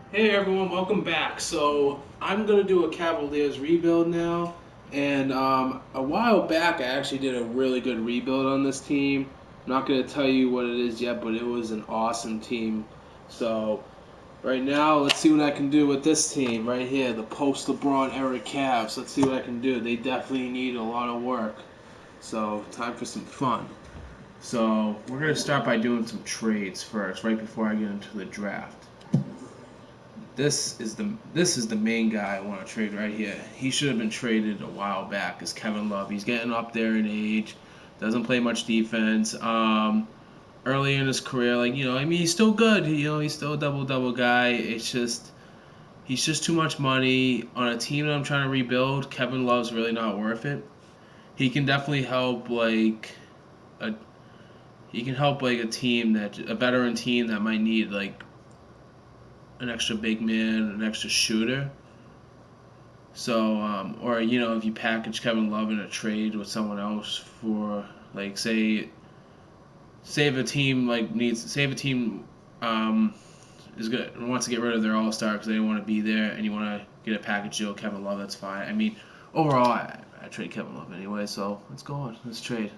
Hey everyone, welcome back. So I'm gonna do a Cavaliers rebuild now, and a while back I actually did a really good rebuild on this team. I'm not gonna tell you what it is yet, but it was an awesome team. So right now, let's see what I can do with this team right here, the post LeBron era Cavs. Let's see what I can do. They definitely need a lot of work. So time for some fun. So we're gonna start by doing some trades first, right before I get into the draft. This is the main guy I want to trade right here. He should have been traded a while back. Is Kevin Love? He's getting up there in age. Doesn't play much defense. Early in his career, I mean, he's still good. He's still a double double guy. It's just he's just too much money on a team that I'm trying to rebuild. Kevin Love's really not worth it. He can definitely help a he can help like a veteran team that might need like an extra big man, an extra shooter. So, or if you package Kevin Love in a trade with someone else for, like, say if a team um, is good wants to get rid of their All Star because they don't want to be there, and you want to get a package deal with Kevin Love, that's fine. I mean, overall, I trade Kevin Love anyway. So let's go on. Let's trade.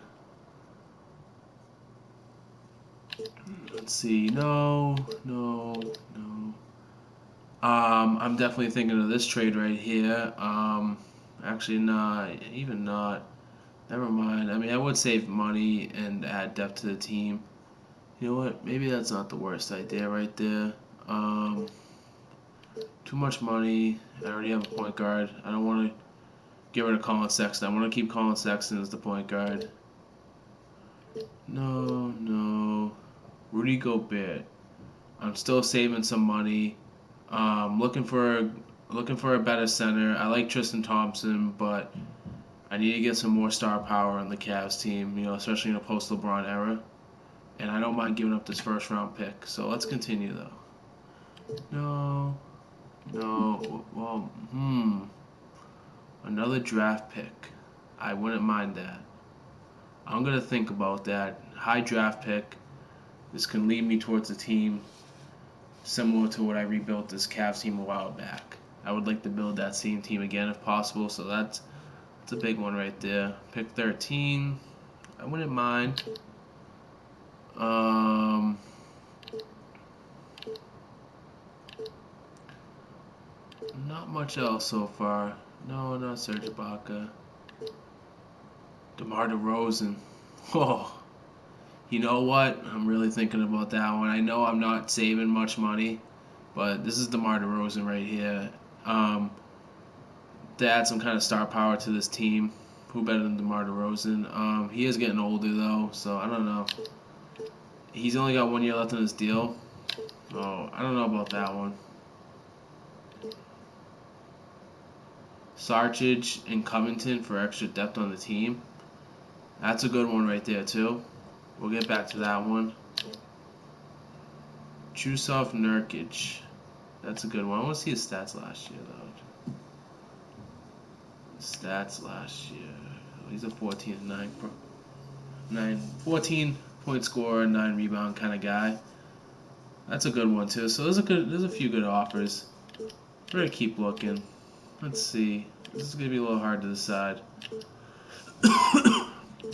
Let's see. No, no, no. I'm definitely thinking of this trade right here. Actually, not even not. Never mind. I mean, I would save money and add depth to the team. You know what? Maybe that's not the worst idea right there. Um, Too much money. I already have a point guard. I don't want to get rid of Colin Sexton. I want to keep Colin Sexton as the point guard. No, no. Rudy Gobert. I'm still saving some money. Looking for a better center. I like Tristan Thompson, but I need to get some more star power on the Cavs team. Especially in a post LeBron era. And I don't mind giving up this first round pick. So let's continue though. No, no. Well, another draft pick. I wouldn't mind that. I'm gonna think about that. High draft pick. This can lead me towards a team similar to what I rebuilt this Cavs team a while back. I would like to build that same team again if possible. So that's a big one right there. Pick 13. I wouldn't mind. Um, Not much else so far. No, not Serge Ibaka. DeMar DeRozan. Oh, you know what? I'm really thinking about that one. I know I'm not saving much money, but this is DeMar DeRozan right here. Um, to add some kind of star power to this team. Who better than DeMar DeRozan? He is getting older though, so I don't know. He's only got 1 year left on his deal. Oh, I don't know about that one. Sarchich and Covington for extra depth on the team. That's a good one right there too. We'll get back to that one. Chusov Nurkic. That's a good one. I want to see his stats last year, though. Stats last year. He's a 14 and 9, 14 point scorer, 9 rebound kind of guy. That's a good one, too. So there's a few good offers. We're going to keep looking. Let's see. This is going to be a little hard to decide.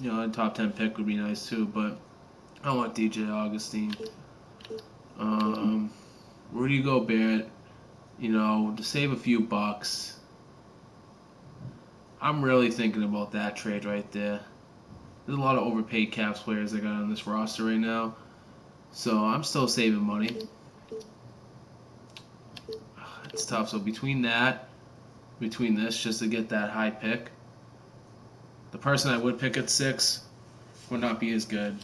A top 10 pick would be nice, too, but I want DJ Augustine. Um, Rudy Gobert, to save a few bucks. I'm really thinking about that trade right there. There's a lot of overpaid Caps players I got on this roster right now, so I'm still saving money. It's tough. So between this, just to get that high pick, the person I would pick at 6 would not be as good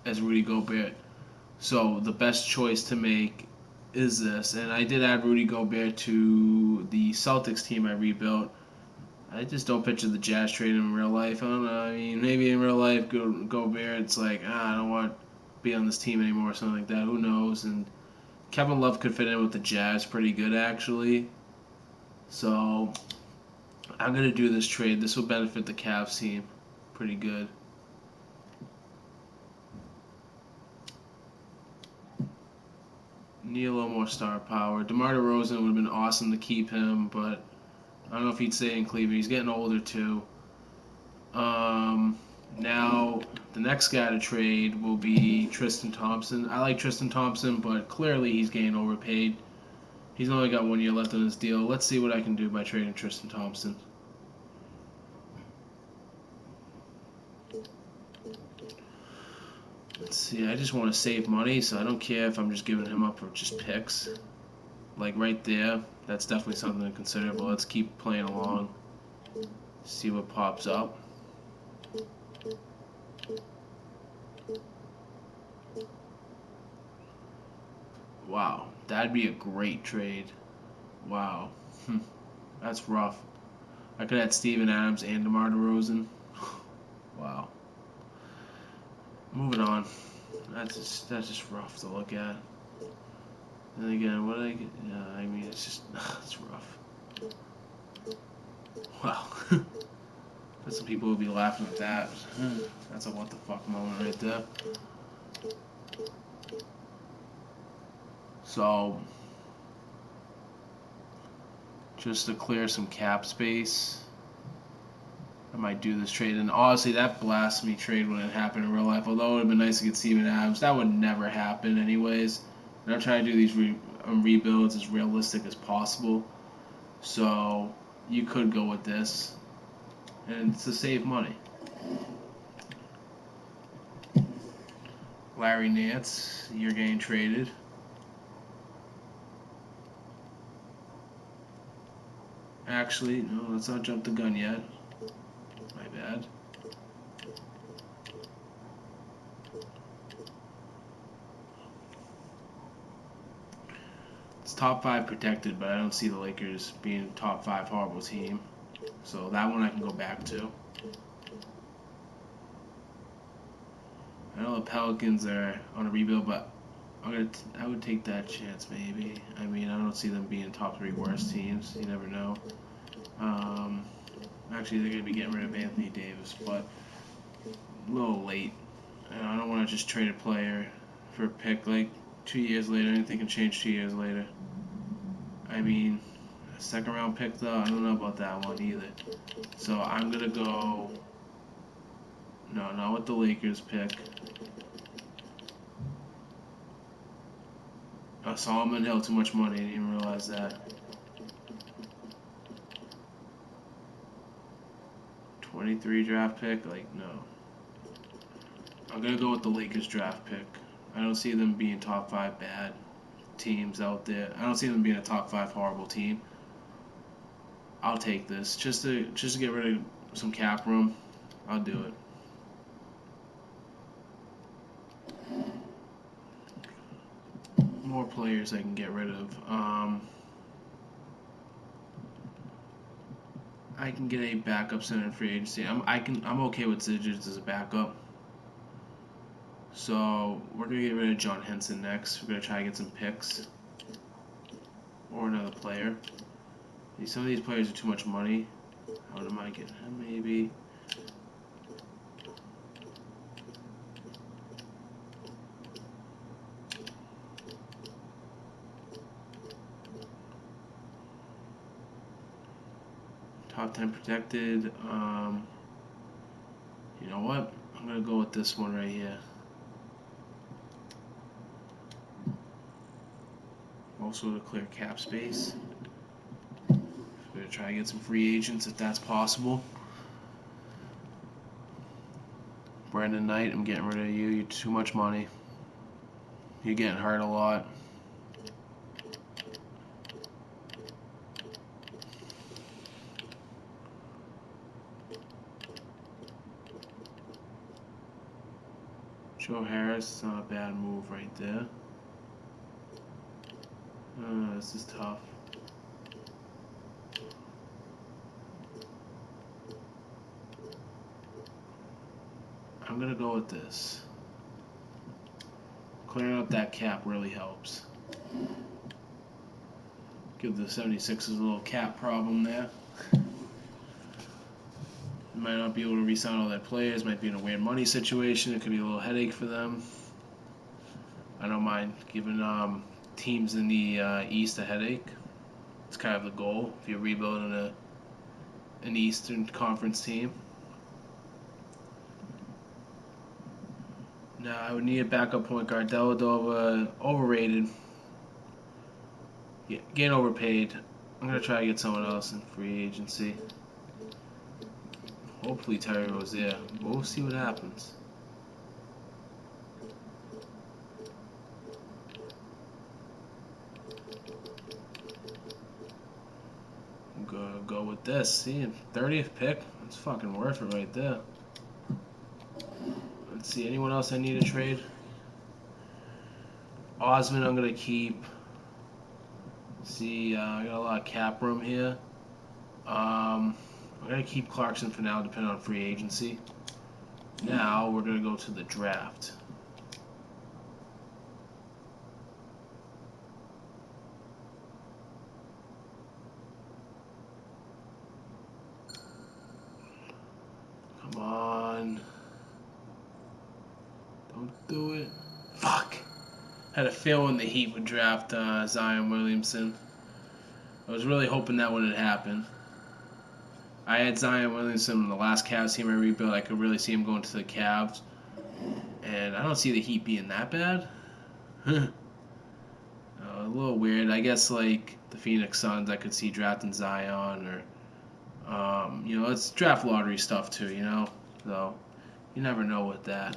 as Rudy Gobert. So the best choice to make is this, and I did add Rudy Gobert to the Celtics team I rebuilt. I just don't picture the Jazz trade in real life. I don't know. I mean, maybe in real life, Gobert, it's like, I don't want to be on this team anymore or something like that. Who knows? And Kevin Love could fit in with the Jazz pretty good, actually. So I'm going to do this trade. This will benefit the Cavs team pretty good. need a little more star power. DeMar DeRozan would have been awesome to keep him, but I don't know if he'd stay in Cleveland. He's getting older too. Now the next guy to trade will be Tristan Thompson. I like Tristan Thompson, but clearly he's getting overpaid. He's only got 1 year left on his deal. Let's see what I can do by trading Tristan Thompson. Let's see, I just want to save money, so I don't care if I'm just giving him up for just picks. Like right there, that's definitely something to consider, but let's keep playing along. See what pops up. Wow, that'd be a great trade. Wow. That's rough. I could have Steven Adams and DeMar DeRozan. Wow. Moving on. That's just rough to look at. And again, what did I get? I mean, it's just it's rough. Wow. But some people would be laughing at that. That's a what the fuck moment right there. So, just to clear some cap space, I might do this trade. And honestly, that blasphemy trade wouldn't happen in real life. Although it would have been nice to get Steven Adams, that would never happen anyways. And I'm trying to do these rebuilds as realistic as possible. So you could go with this, and it's to save money. Larry Nance, you're getting traded. Actually, no, let's not jump the gun yet. My bad. It's top 5 protected, but I don't see the Lakers being a top 5 horrible team. So that one I can go back to. I know the Pelicans are on a rebuild, but I would take that chance maybe. I mean, I don't see them being top 3 worst teams. You never know. Actually, they're going to be getting rid of Anthony Davis, but a little late. I don't want to just trade a player for a pick like 2 years later. Anything can change 2 years later. I mean, a second round pick though, I don't know about that one either. So I'm going to go, no, not with the Lakers pick. Solomon Hill, too much money, I didn't even realize that. 23 draft pick, like, no. I'm going to go with the Lakers draft pick. I don't see them being top 5 bad teams out there. I don't see them being a top 5 horrible team. I'll take this. Just to get rid of some cap room, I'll do it. More players I can get rid of. I can get a backup center in free agency. I'm okay with Zidges as a backup. So we're gonna get rid of John Henson next. We're gonna try to get some picks or another player. Some of these players are too much money. How am I getting him? Maybe. Top 10 protected. You know what? I'm gonna go with this one right here. Also to clear cap space. I'm gonna try to get some free agents if that's possible. Brandon Knight, I'm getting rid of you. You're too much money. You're getting hurt a lot. Joe Harris, not a bad move right there. This is tough. I'm gonna go with this. Clearing up that cap really helps. Give the 76ers a little cap problem there. Might not be able to re-sign all their players, might be in a weird money situation, it could be a little headache for them. I don't mind giving teams in the East a headache. It's kind of the goal if you're rebuilding an Eastern Conference team. Now I would need a backup point guard. Deladova, overrated. Yeah, getting overpaid. I'm gonna try to get someone else in free agency. Hopefully Terry Rozier. We'll see what happens. Go with this. See, 30th pick. That's fucking worth it right there. Let's see. Anyone else I need to trade? Osman, I'm gonna keep. See, I got a lot of cap room here. I'm gonna keep Clarkson for now, depending on free agency. Now we're gonna go to the draft. Come on. Don't do it. Fuck. Had a feeling the Heat would draft Zion Williamson. I was really hoping that wouldn't happen. I had Zion Williamson in the last Cavs team I rebuilt. I could really see him going to the Cavs. And I don't see the Heat being that bad. A little weird. I guess like the Phoenix Suns, I could see drafting Zion or, it's draft lottery stuff too, So you never know with that.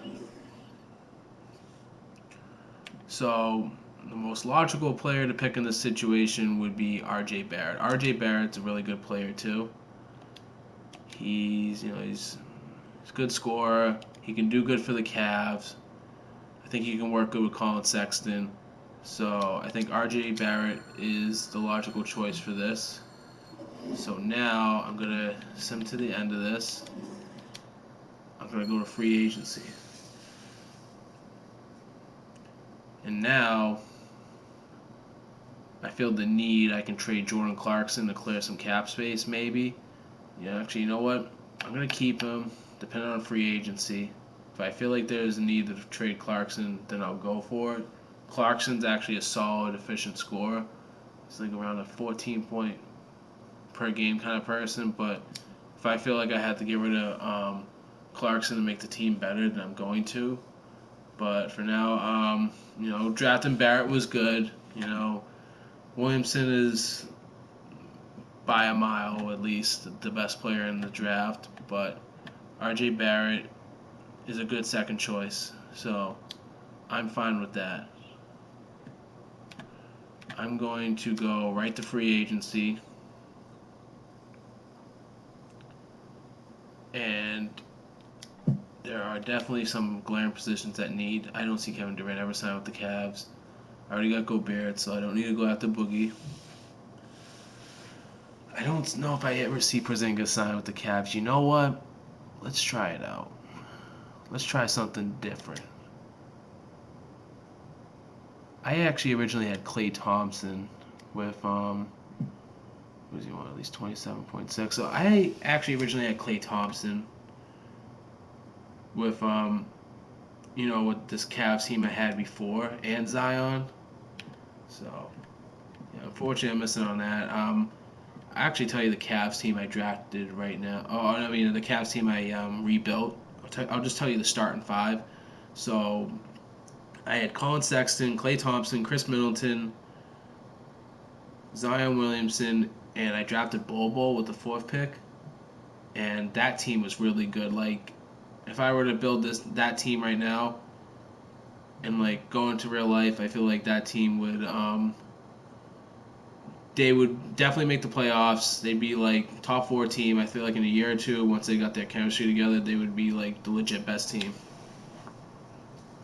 So the most logical player to pick in this situation would be R.J. Barrett. R.J. Barrett's a really good player too. He's a good scorer. He can do good for the Cavs. I think he can work good with Colin Sexton. So I think R.J. Barrett is the logical choice for this. So now I'm going to send to the end of this. I'm going to go to free agency. And now I feel the need. I can trade Jordan Clarkson to clear some cap space maybe. Yeah, actually, you know what? I'm going to keep him depending on free agency. If I feel like there's a need to trade Clarkson, then I'll go for it. Clarkson's actually a solid, efficient scorer. He's like around a 14 point per game kind of person, but if I feel like I had to get rid of Clarkson to make the team better, then I'm going to. But for now, drafting Barrett was good. Williamson is by a mile at least the best player in the draft, but R.J. Barrett is a good second choice, so I'm fine with that. I'm going to go right to free agency, and there are definitely some glaring positions that need. I don't see Kevin Durant ever sign with the Cavs. I already got Gobert, so I don't need to go after Boogie. I don't know if I ever see Porzingis sign with the Cavs. You know what? Let's try it out. Let's try something different. I actually originally had Klay Thompson with what was he on, at least 27.6. So I actually originally had Klay Thompson with with this Cavs team I had before and Zion. So yeah, unfortunately I'm missing on that. I actually tell you the Cavs team I drafted right now. Oh, I mean the Cavs team I rebuilt. I'll just tell you the starting five. So I had Colin Sexton, Klay Thompson, Chris Middleton, Zion Williamson, and I drafted Bol with the 4th pick. And that team was really good. Like, if I were to build that team right now and like go into real life, I feel like that team would they would definitely make the playoffs. They'd be like top 4 team. I feel like in a year or two, once they got their chemistry together, they would be like the legit best team.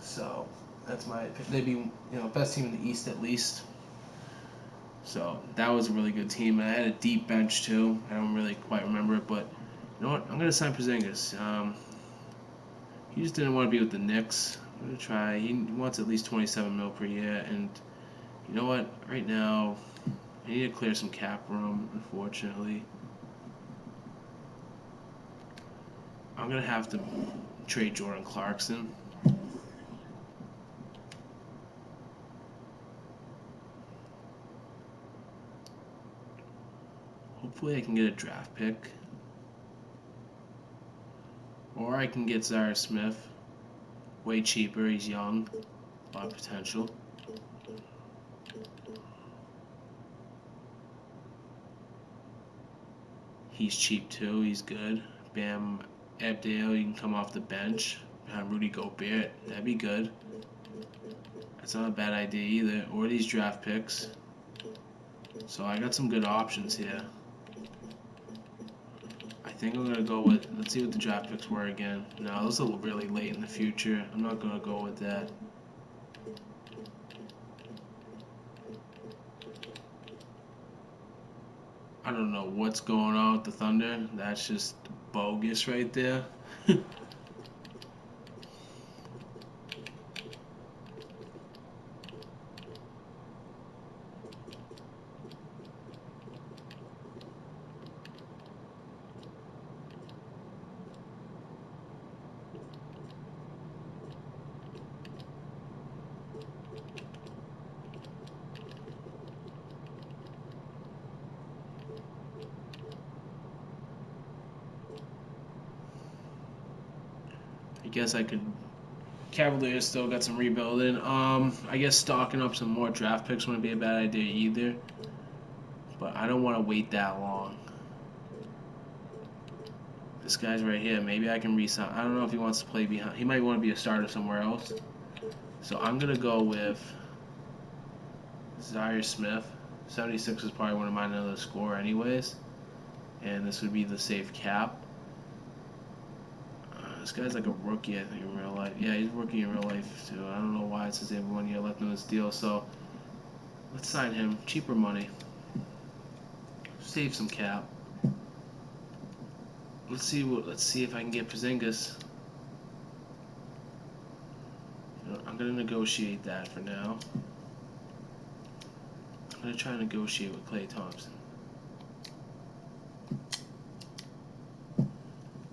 So that's my pick. They'd be best team in the East at least. So that was a really good team. And I had a deep bench too. I don't really quite remember it, but you know what? I'm gonna sign Porzingis. He just didn't want to be with the Knicks. I'm gonna try. He wants at least 27 mil per year, and you know what? Right now, I need to clear some cap room. Unfortunately, I'm gonna have to trade Jordan Clarkson. Hopefully I can get a draft pick. Or I can get Zaire Smith. Way cheaper. He's young. A lot of potential. He's cheap too. He's good. Bam Abdale, you can come off the bench. Rudy Gobert. That'd be good. That's not a bad idea either. Or these draft picks. So I got some good options here. I think I'm gonna go with. Let's see what the draft picks were again. No, those are really late in the future. I'm not gonna go with that. I don't know what's going on with the Thunder. That's just bogus right there. I guess I could. Cavaliers still got some rebuilding. I guess stocking up some more draft picks wouldn't be a bad idea either. But I don't want to wait that long. This guy's right here. Maybe I can resign. I don't know if he wants to play behind. He might want to be a starter somewhere else. So I'm gonna go with Zaire Smith. 76 is probably one of mine another score anyways. And this would be the safe cap. This guy's like a rookie, I think, in real life. Yeah, he's a rookie in real life, too. I don't know why it says they have 1 year left on this deal, so let's sign him. Cheaper money. Save some cap. Let's see if I can get Porzingis. I'm gonna negotiate that for now. I'm gonna try to negotiate with Klay Thompson.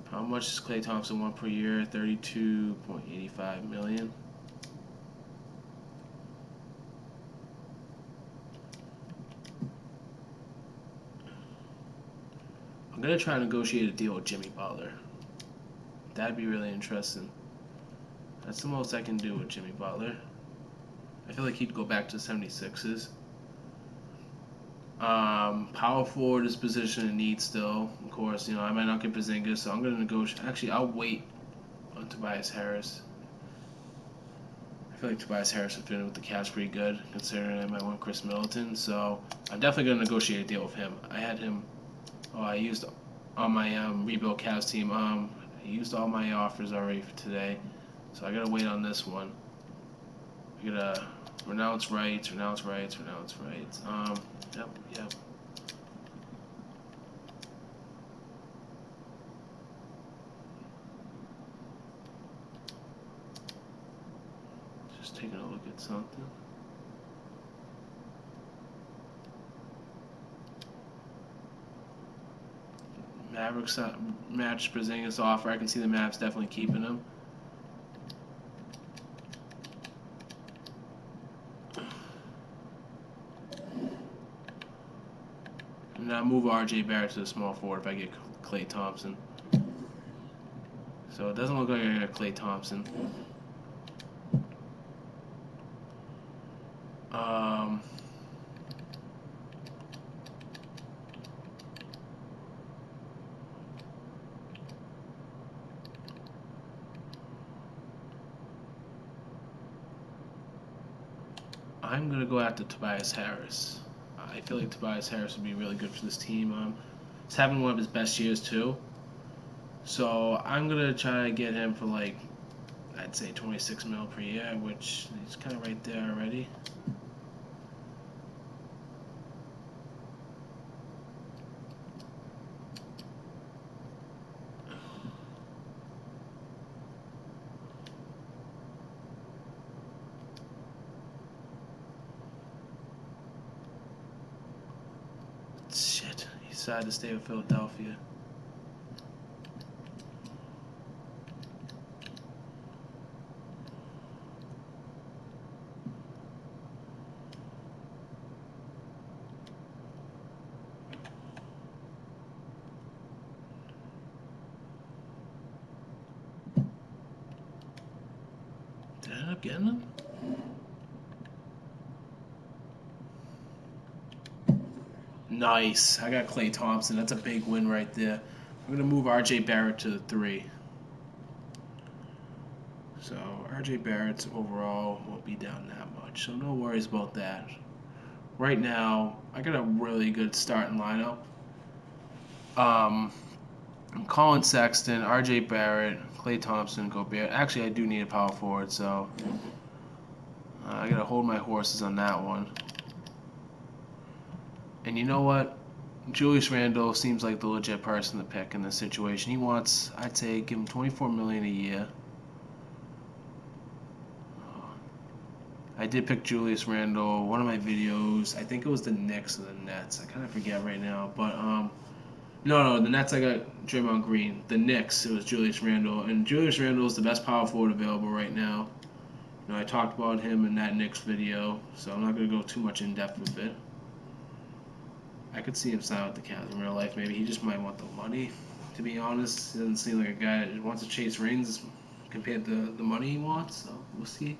How much does Klay Thompson want per year? $32.85 million. I'm gonna try to negotiate a deal with Jimmy Butler. That'd be really interesting. That's the most I can do with Jimmy Butler. I feel like he'd go back to the 76ers. Power forward is position in need still. Of course, I might not get Porzingis, so I'm going to negotiate. Actually, I'll wait on Tobias Harris. I feel like Tobias Harris would fit in with the Cavs pretty good, considering I might want Chris Middleton. So I'm definitely going to negotiate a deal with him. I had him. I used on my rebuild Cavs team. I used all my offers already for today, so I got to wait on this one. I got to renounce rights. Yep. Just taking a look at something. Mavericks match Porzingis offer. I can see the Mavs definitely keeping him. And I move RJ Barrett to the small forward if I get Klay Thompson. So it doesn't look like I got Klay Thompson. I'm going to go after Tobias Harris. I feel like Tobias Harris would be really good for this team. He's having one of his best years, too. So I'm going to try to get him for, I'd say 26 mil per year, which he's kind of right there already. Shit, he decided to stay with Philadelphia. end up getting him? Nice. I got Klay Thompson. That's a big win right there. I'm going to move R.J. Barrett to the 3. So R.J. Barrett's overall won't be down that much. So no worries about that. Right now, I got a really good starting lineup. I'm Colin Sexton, R.J. Barrett, Klay Thompson, Gobert. Actually, I do need a power forward, so I got to hold my horses on that one. And you know what? Julius Randle seems like the legit person to pick in this situation. He wants, I'd say, give him $24 million a year. I did pick Julius Randle. One of my videos, I think it was the Knicks or the Nets. I kind of forget right now, but no, the Nets I got Draymond Green. The Knicks, it was Julius Randle, and Julius Randle is the best power forward available right now. You know, I talked about him in that Knicks video, so I'm not going to go too much in depth with it. I could see him sign with the Cavs in real life. Maybe he just might want the money. To be honest, he doesn't seem like a guy that wants to chase rings compared to the money he wants. So we'll see.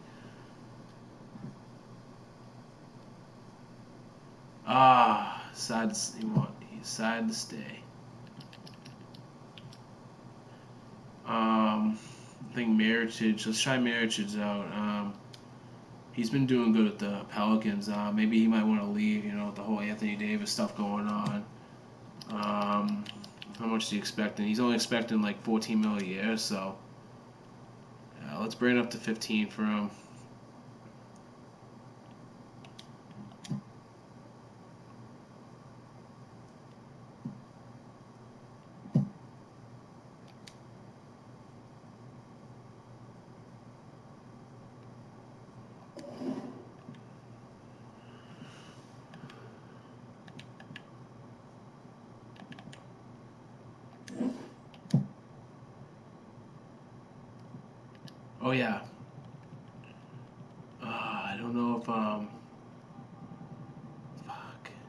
He decided to stay. I think Mirotic. Let's try Mirotic out. He's been doing good with the Pelicans. Maybe he might want to leave. You know, with the whole Anthony Davis stuff going on. How much is he expecting? He's only expecting like 14 mil a year. So let's bring it up to 15 for him. Oh yeah. I don't know if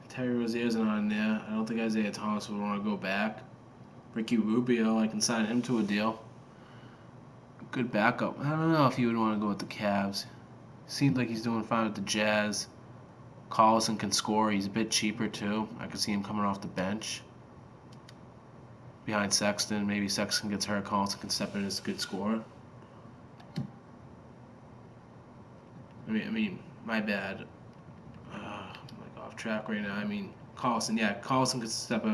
Terry Rozier's not on there. I don't think Isaiah Thomas would want to go back. Ricky Rubio, I can sign him to a deal. Good backup. I don't know if he would want to go with the Cavs. Seems like he's doing fine with the Jazz. Collison can score. He's a bit cheaper too. I could see him coming off the bench behind Sexton. Maybe Sexton gets hurt. Collison can step in as a good scorer. I mean, my bad. I'm like off track right now. I mean, Collison. Yeah, Collison could step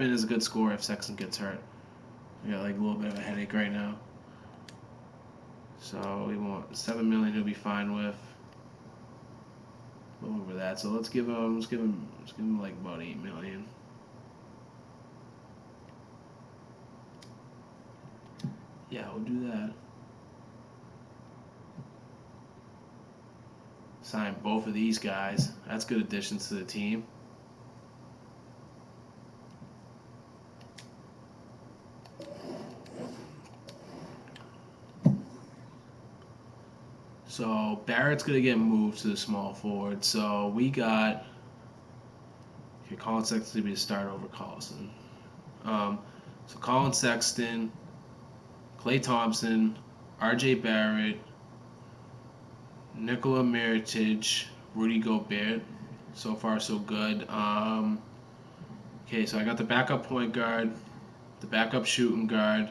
in as a good scorer if Sexton gets hurt. I got like a little bit of a headache right now. So we want $7 million. He'll be fine with. Over that. So let's give him like about $8 million. Yeah, we'll do that. Sign both of these guys. That's good additions to the team. So Barrett's gonna get moved to the small forward. So we got Colin Sexton to be the start over Collison. So Colin Sexton, Klay Thompson, R.J. Barrett, Nikola Mirotic, Rudy Gobert. So far, so good. Okay, so I got the backup point guard, the backup shooting guard,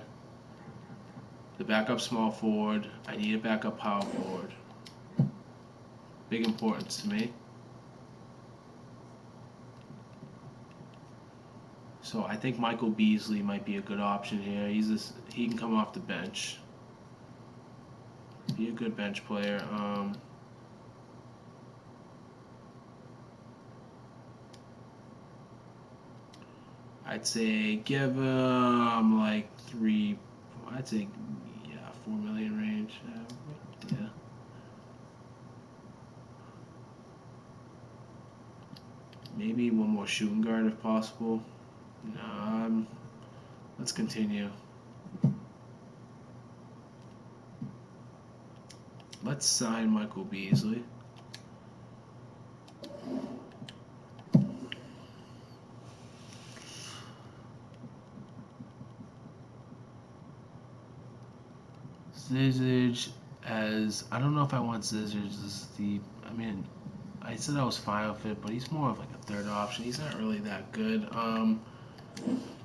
the backup small forward. I need a backup power forward. Big importance to me. So I think Michael Beasley might be a good option here. He can come off the bench. Be a good bench player. I'd say give him like I'd say, yeah, 4 million range. Yeah. Maybe one more shooting guard if possible. No, let's continue. Let's sign Michael Beasley. Zizic, as I don't know if I want Scissors as the. I mean, I said I was fine with it, but he's more of like a third option. He's not really that good.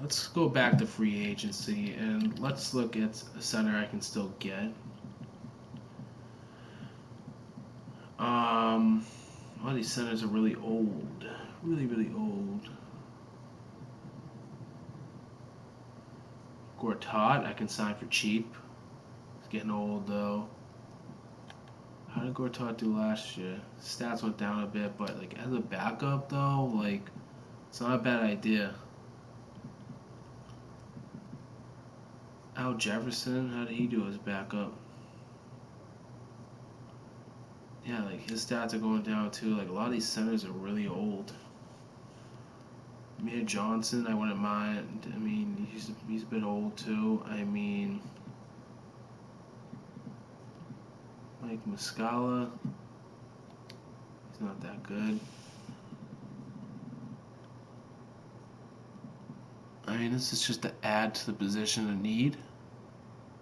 Let's go back to free agency and let's look at a center I can still get. A lot of these centers are really old, really old. Gortat, I can sign for cheap. He's getting old though. How did Gortat do last year? Stats went down a bit, but like as a backup though, like it's not a bad idea. Al Jefferson, how did he do as backup? Yeah, like his stats are going down too. Like a lot of these centers are really old. Amir Johnson, I wouldn't mind. I mean, he's a bit old too. I mean, Mike Muscala, he's not that good. I mean, this is just to add to the position of need.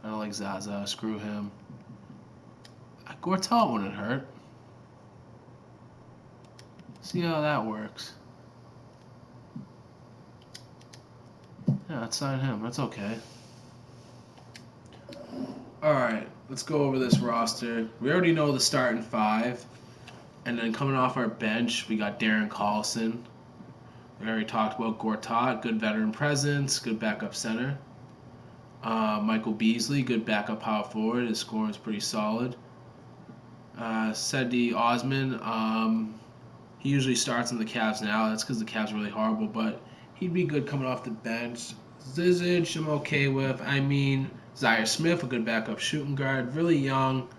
I don't like Zaza. Screw him. Gortat wouldn't hurt. See how that works. Yeah, let's sign him. That's okay. Alright, let's go over this roster. We already know the starting five. And then coming off our bench, we got Darren Collison. We already talked about Gortat, good veteran presence, good backup center. Michael Beasley, good backup power forward. His scoring is pretty solid. Cedi Osman, he usually starts in the Cavs now. That's because the Cavs are really horrible, but he'd be good coming off the bench. Zizic, I'm okay with. I mean, Zaire Smith, a good backup shooting guard. Really young,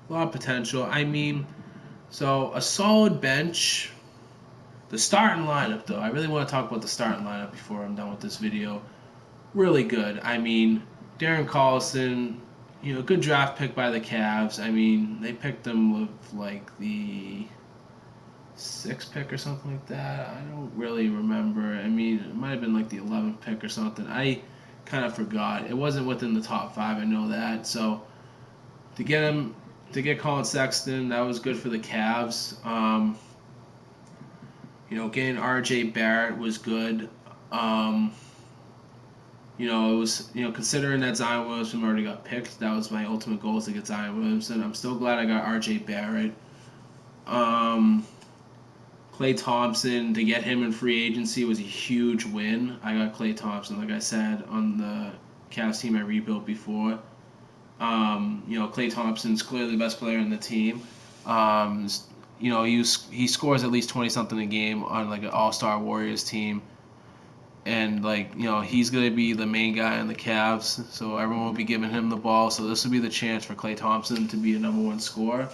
a lot of potential. I mean, so a solid bench. The starting lineup, though, I really want to talk about the starting lineup before I'm done with this video. Really good. I mean, Darren Collison, good draft pick by the Cavs. I mean, they picked him with like the 6th pick or something like that. I don't really remember. I mean, it might have been like the 11th pick or something. I kind of forgot. It wasn't within the top 5. I know that. So to get Colin Sexton, that was good for the Cavs. Getting R.J. Barrett was good. It was, considering that Zion Williamson already got picked, that was my ultimate goal, is to get Zion Williamson. I'm still glad I got R.J. Barrett. Klay Thompson, to get him in free agency was a huge win. I got Klay Thompson, like I said, on the Cavs team I rebuilt before. Klay Thompson's clearly the best player in the team. He scores at least 20-something a game on like an all-star Warriors team. And, he's going to be the main guy on the Cavs, so everyone will be giving him the ball. So this will be the chance for Klay Thompson to be a number one scorer.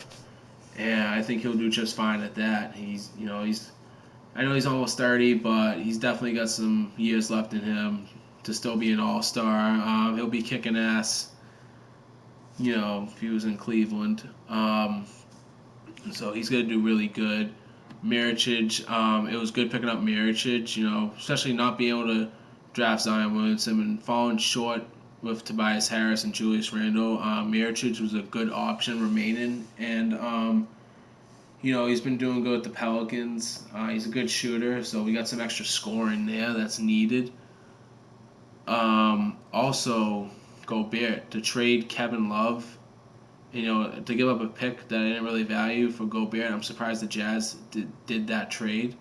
And I think he'll do just fine at that. I know he's almost 30, but he's definitely got some years left in him to still be an all-star. He'll be kicking ass, if he was in Cleveland. So he's going to do really good. Miricic, it was good picking up Miricic, especially not being able to draft Zion Williamson and falling short with Tobias Harris and Julius Randle. Miricic was a good option remaining, and he's been doing good with the Pelicans. He's a good shooter, so we got some extra scoring there that's needed. Also, Gobert, to trade Kevin Love, to give up a pick that I didn't really value for Gobert. I'm surprised the Jazz did that trade.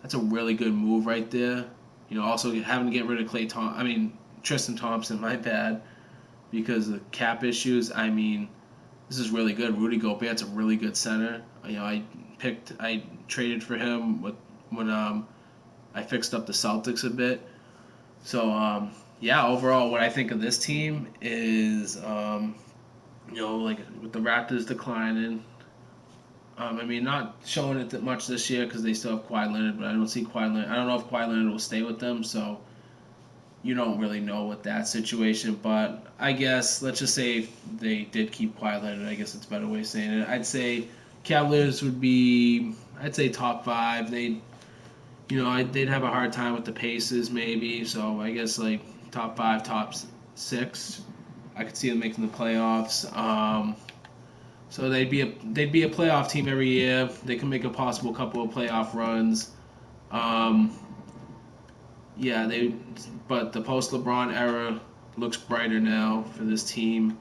That's a really good move right there. Also having to get rid of Tristan Thompson, my bad, because of cap issues. I mean, this is really good. Rudy Gobert's a really good center. I traded for him when I fixed up the Celtics a bit. So overall, what I think of this team is with the Raptors declining. Not showing it that much this year because they still have Kawhi Leonard, but I don't see Kawhi Leonard. I don't know if Kawhi Leonard will stay with them, so you don't really know with that situation. But I guess let's just say if they did keep Kawhi Leonard, I guess it's a better way of saying it. I'd say Cavaliers would be, top 5. They'd have a hard time with the Pacers maybe. So I guess top 5, top 6. I could see them making the playoffs. So they'd be a playoff team every year. They can make a possible couple of playoff runs. Um, yeah, but the post LeBron era looks brighter now for this team,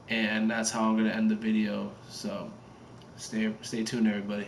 and that's how I'm gonna end the video. So stay tuned, everybody.